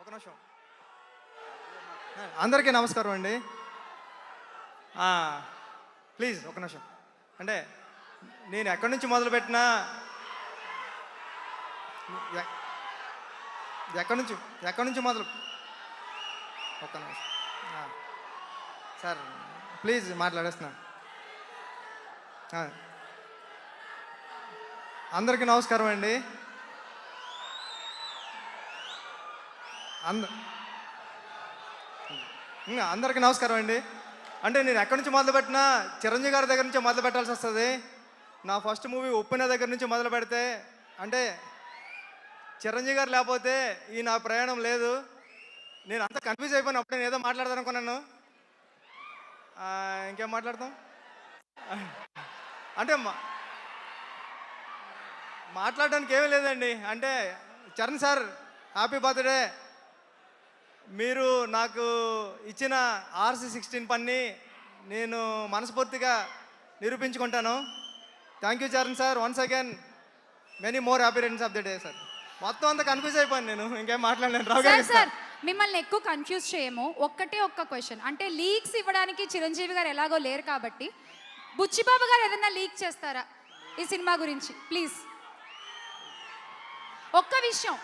ఒక నిమిషం. అందరికీ నమస్కారం అండి. ప్లీజ్ ఒక నిమిషం. అంటే నేను ఎక్కడి నుంచి మొదలుపెట్టినా ఎ- ఎక్కడి నుంచి మొదలు ఒక్క నిమిషం. ఆ, సార్ ప్లీజ్ మాట్లాడేస్తున్నా. ఆ, అందరికీ నమస్కారం అండి. అంద అందరికీ నమస్కారం అండి. అంటే నేను ఎక్కడి నుంచి మొదలుపెట్టినా చిరంజీవి గారి దగ్గర నుంచే మొదలు పెట్టాల్సి వస్తుంది. నా ఫస్ట్ మూవీ ఉప్పిన దగ్గర నుంచి మొదలు పెడితే అంటే చిరంజీవి గారు లేకపోతే ఈ నా ప్రయాణం లేదు. నేను అంతా కన్ఫ్యూజ్ అయిపోయిన అప్పుడు నేను ఏదో మాట్లాడదాం అనుకున్నాను. ఇంకేం మాట్లాడతాం అంటే మాట్లాడడానికి ఏమీ లేదండి. అంటే చరణ్ సార్ హ్యాపీ బర్త్డే. మీరు నాకు ఇచ్చిన RC16 పని నేను మనస్ఫూర్తిగా నిరూపించుకుంటాను. Thank you Charan sir. Once again many more happy returns of the day sir. మొత్తం అంతా కన్ఫ్యూజ్ అయిపోయాను నేను. ఇంకేం మాట్లాడలేను. రావు గారు సార్ మిమ్మల్ని ఎక్కువ కన్ఫ్యూజ్ చేయము. ఒక్క క్వశ్చన్. అంటే లీక్స్ ఇవ్వడానికి చిరంజీవి గారు ఎలాగో లేరు కాబట్టి బుచ్చిబాబు గారు ఏదైనా లీక్ చేస్తారా ఈ సినిమా గురించి? ప్లీజ్ ఒక్క విషయం.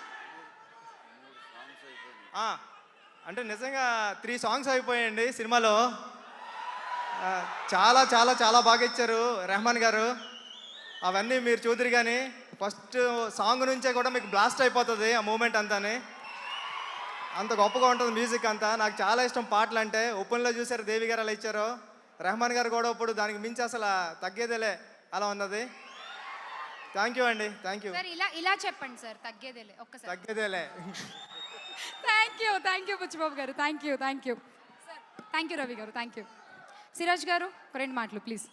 అంటే నిజంగా 3 సాంగ్స్ అయిపోయాయండి సినిమాలో. చాలా చాలా చాలా బాగా ఇచ్చారు రెహమాన్ గారు. అవన్నీ మీరు చూద్దరు. కానీ ఫస్ట్ సాంగ్ నుంచే కూడా మీకు బ్లాస్ట్ అయిపోతుంది ఆ మూమెంట్ అంతానే. అంత గొప్పగా ఉంటుంది మ్యూజిక్ అంతా. నాకు చాలా ఇష్టం పాటలు అంటే. ఓపెన్లో చూసారు దేవి గారు అలా ఇచ్చారు. రెహమాన్ గారు కూడా ఇప్పుడు దానికి మించి అసలు తగ్గేదేలే అలా ఉన్నది. థ్యాంక్ యూ అండి. Thank you. ఇలా చెప్పండి సార్. తగ్గేదేలే ఒక్కసారి. తగ్గేదేలే. థ్యాంక్ యూ బుచ్చిబాబు గారు. థ్యాంక్ యూ రవి గారు. Thank you. సిరాజ్ గారు 2 మాటలు ప్లీజ్.